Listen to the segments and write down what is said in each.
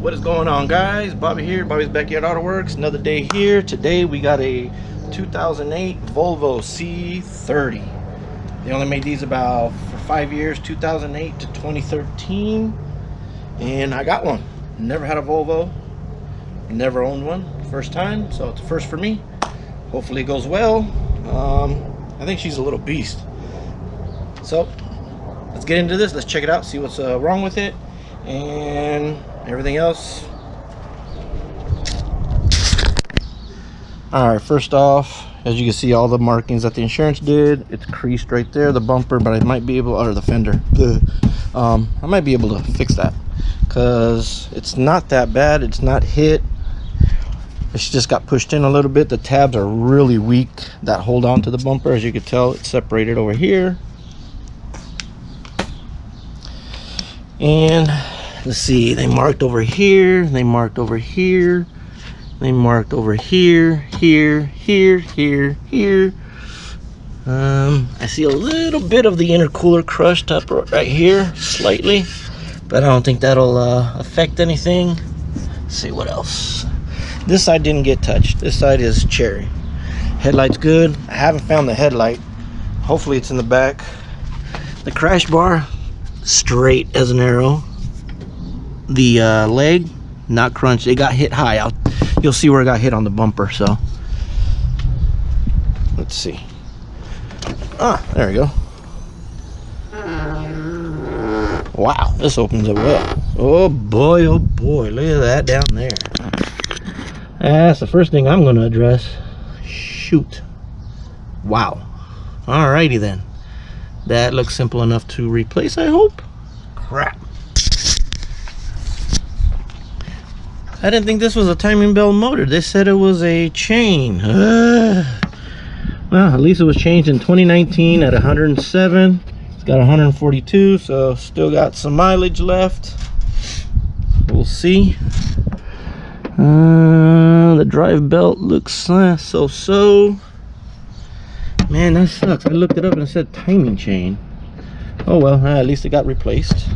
What is going on, guys? Bobby here, Bobby's Backyard Autoworks. Another day here. Today we got a 2008 Volvo C30. They only made these about for 5 years, 2008 to 2013, and I got one. Never had a Volvo, never owned one, first time, so it's a first for me. Hopefully it goes well. I think she's a little beast. So let's get into this. Let's check it out, see what's wrong with it and everything else. All right, first off, as you can see, all the markings that the insurance did, it's creased right there, the bumper, but I might be able, or the fender, I might be able to fix that because it's not that bad. It's not hit, it's just got pushed in a little bit. The tabs are really weak that hold on to the bumper. As you can tell, it's separated over here. And let's see, they marked over here, they marked over here, they marked over here, here. I see a little bit of the intercooler crushed up right here, slightly, but I don't think that'll affect anything. Let's see what else. This side didn't get touched. This side is cherry. Headlight's good. I haven't found the headlight. Hopefully it's in the back. The crash bar, straight as an arrow. The leg, not crunched. It got hit high. You'll see where it got hit on the bumper. So let's see. Ah, there we go. Wow, this opens up well. Oh boy, look at that down there. That's the first thing I'm going to address. Shoot. Wow. Alrighty then. That looks simple enough to replace, I hope. Crap. I didn't think this was a timing belt motor. They said it was a chain. Well, at least it was changed in 2019 at 107. It's got 142, so still got some mileage left. We'll see. The drive belt looks so-so. Man, that sucks. I looked it up and it said timing chain. Oh well, at least it got replaced.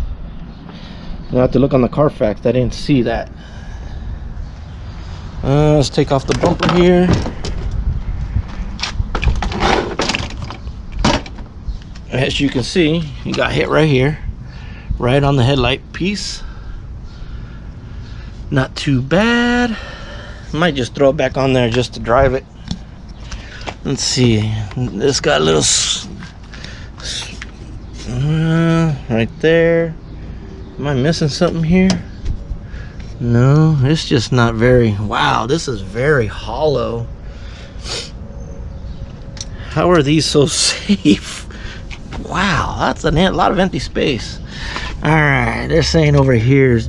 I'll have to look on the Carfax. I didn't see that. Let's take off the bumper here. As you can see, you got hit right here, right on the headlight piece. Not too bad. Might just throw it back on there just to drive it. Let's see. This got a little right there. Am I missing something here? No, it's just not very. Wow, this is very hollow. How are these so safe? Wow, that's a lot of empty space. All right, they're saying over here is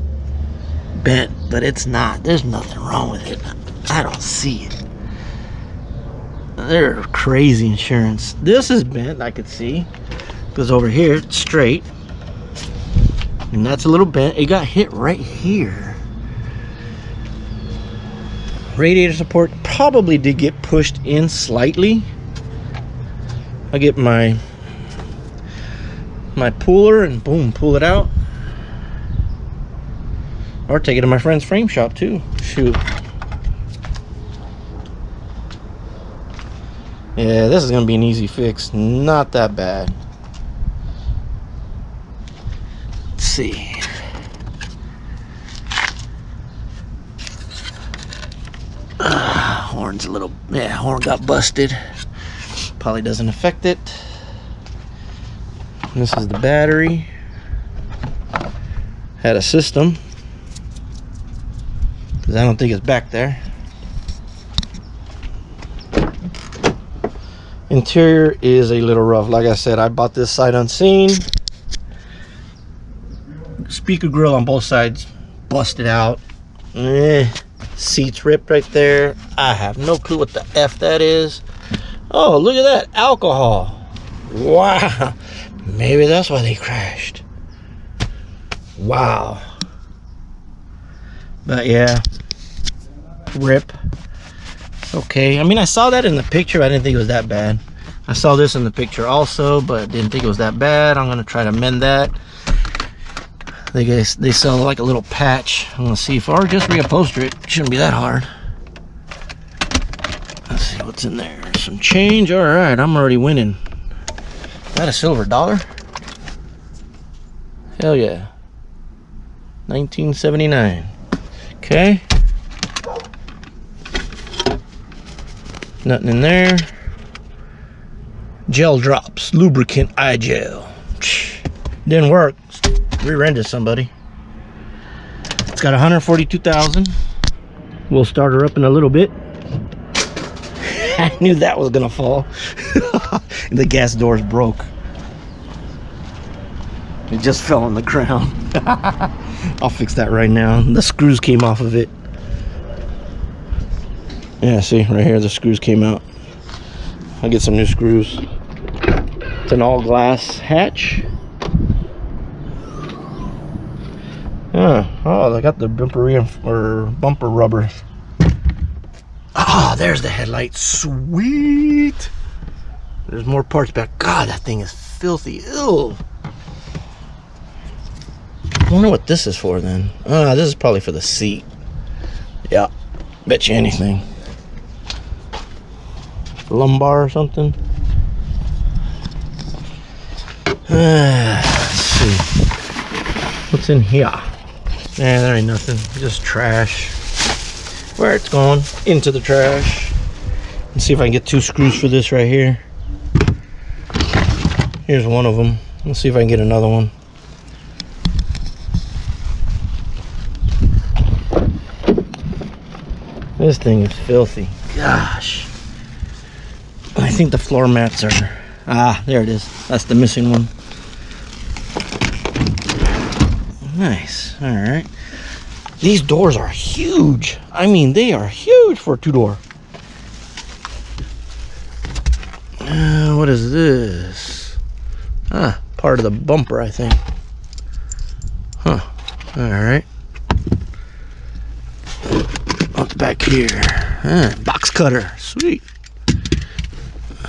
bent, but it's not. There's nothing wrong with it. I don't see it. They're crazy insurance. This is bent, I could see, because over here it's straight, and that's a little bent. It got hit right here. Radiator support probably did get pushed in slightly. I'll get my puller and boom, pull it out, or take it to my friend's frame shop too. Shoot. Yeah, this is gonna be an easy fix. Not that bad. Let's see. Horn's a little, yeah, horn got busted. Probably doesn't affect it. This is the battery. Had a system, because I don't think it's back there. Interior is a little rough. Like I said, I bought this sight unseen. Speaker grill on both sides busted out. Seats ripped right there. I have no clue what the F that is. Oh, look at that, alcohol. Wow, maybe that's why they crashed. Wow. But yeah, rip. Okay, I mean, I saw that in the picture. I didn't think it was that bad. I saw this in the picture also, but didn't think it was that bad. I'm gonna try to mend that. They sell like a little patch. I'm gonna see if, or just reupholster it. Shouldn't be that hard. Let's see what's in there. Some change. All right, I'm already winning. Is that a silver dollar? Hell yeah. 1979. Okay. Nothing in there. Gel drops, lubricant eye gel. Didn't work. Rear-ended somebody. It's got 142,000. We'll start her up in a little bit. I knew that was gonna fall. The gas doors broke. It just fell on the ground. I'll fix that right now. The screws came off of it. Yeah, see right here, the screws came out. I'll get some new screws. It's an all glass hatch. Oh, they got the bumper rubber. Ah, there's the headlight. Sweet. There's more parts back. God, that thing is filthy. Ew. I wonder what this is for then. This is probably for the seat. Yeah, bet you anything. Lumbar or something. Let's see. What's in here? Yeah, there ain't nothing. Just trash. Where it's going? Into the trash. Let's see if I can get 2 screws for this right here. Here's one of them. Let's see if I can get another one. This thing is filthy. Gosh. I think the floor mats are... Ah, there it is. That's the missing one. Nice. All right. These doors are huge. I mean, they are huge for a 2-door. What is this? Ah, part of the bumper, I think. Huh. All right. What's back here? Box cutter. Sweet.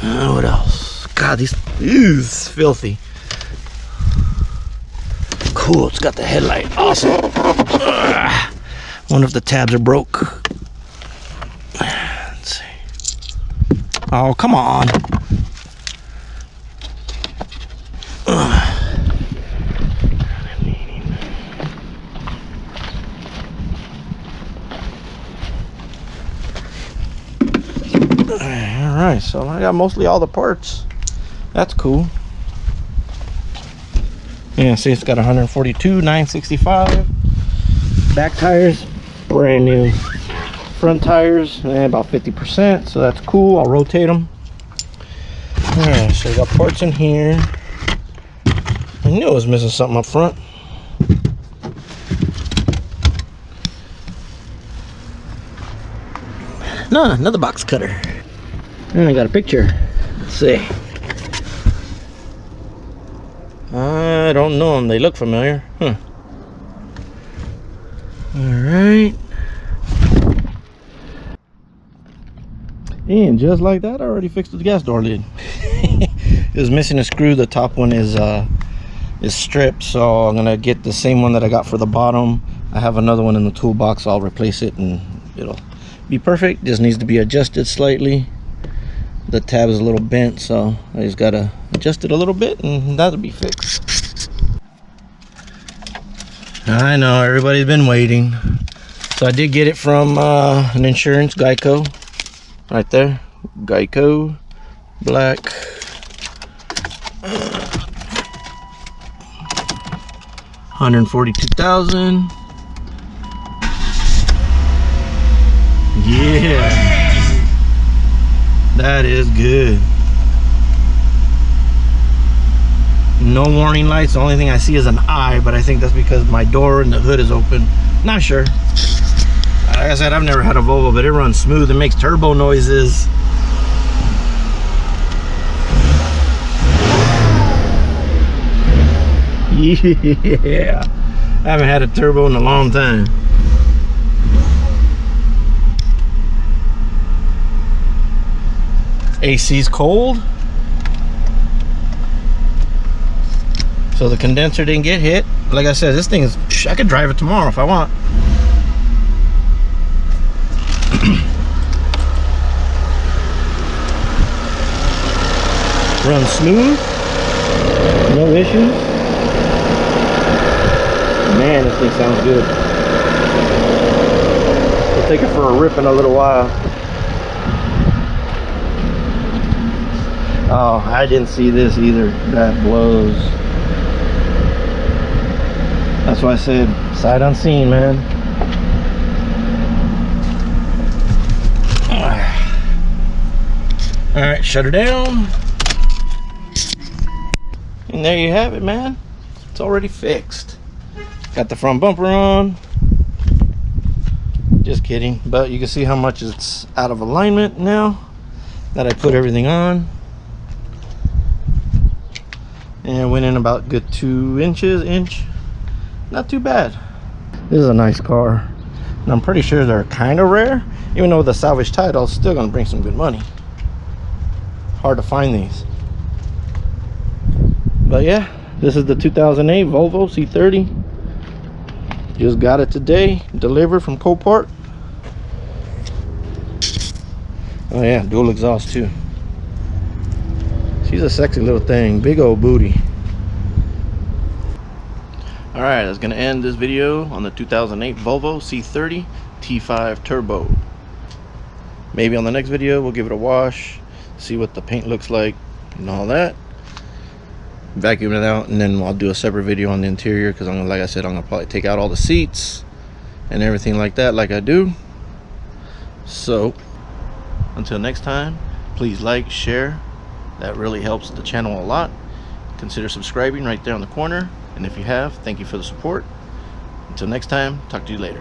What else? God, these is filthy. Cool, it's got the headlight. Awesome. Wonder if the tabs are broke. Let's see. Oh, come on. Alright, so I got mostly all the parts. That's cool. Yeah, see, it's got 142, 965. Back tires, brand new. Front tires, about 50%, so that's cool. I'll rotate them. Alright, so we got parts in here. I knew I was missing something up front. No, another box cutter. And I got a picture. Let's see. I don't know them. They look familiar. Huh. Alright. And just like that, I already fixed the gas door lid. It was missing a screw. The top one is stripped, so I'm gonna get the same one that I got for the bottom. I have another one in the toolbox. I'll replace it and it'll be perfect. Just needs to be adjusted slightly. The tab is a little bent, so I just gotta adjust it a little bit and that'll be fixed. I know everybody's been waiting, so I did get it from an insurance, Geico, right there. Geico black. 142,000. Yeah. That is good. No warning lights. The only thing I see is an eye, but I think that's because my door and the hood is open. Not sure. Like I said, I've never had a Volvo, but it runs smooth. It makes turbo noises. Yeah. I haven't had a turbo in a long time. AC's cold, so the condenser didn't get hit. like I said, this thing is, I could drive it tomorrow if I want. Runs smooth, no issues. Man, this thing sounds good. We'll take it for a rip in a little while. Oh, I didn't see this either. That blows. That's why I said sight unseen, man. All right, shut her down. And there you have it, man. It's already fixed. Got the front bumper on. Just kidding, but you can see how much it's out of alignment now that I put everything on. And it went in about good 2 inch. Not too bad. This is a nice car, and I'm pretty sure they're kind of rare. Even though with a salvage title, it's still gonna bring some good money. Hard to find these. But yeah, this is the 2008 Volvo C30. Just got it today, delivered from Copart. Oh yeah, dual exhaust too. She's a sexy little thing, big old booty. All right, that's gonna end this video on the 2008 Volvo C30 T5 Turbo. Maybe on the next video we'll give it a wash, see what the paint looks like and all that. Vacuum it out, and then I'll do a separate video on the interior, because like I said, I'm gonna probably take out all the seats and everything like that, like I do. So until next time, please like, share. That really helps the channel a lot. Consider subscribing right there on the corner, and if you have, thank you for the support. Until next time, talk to you later.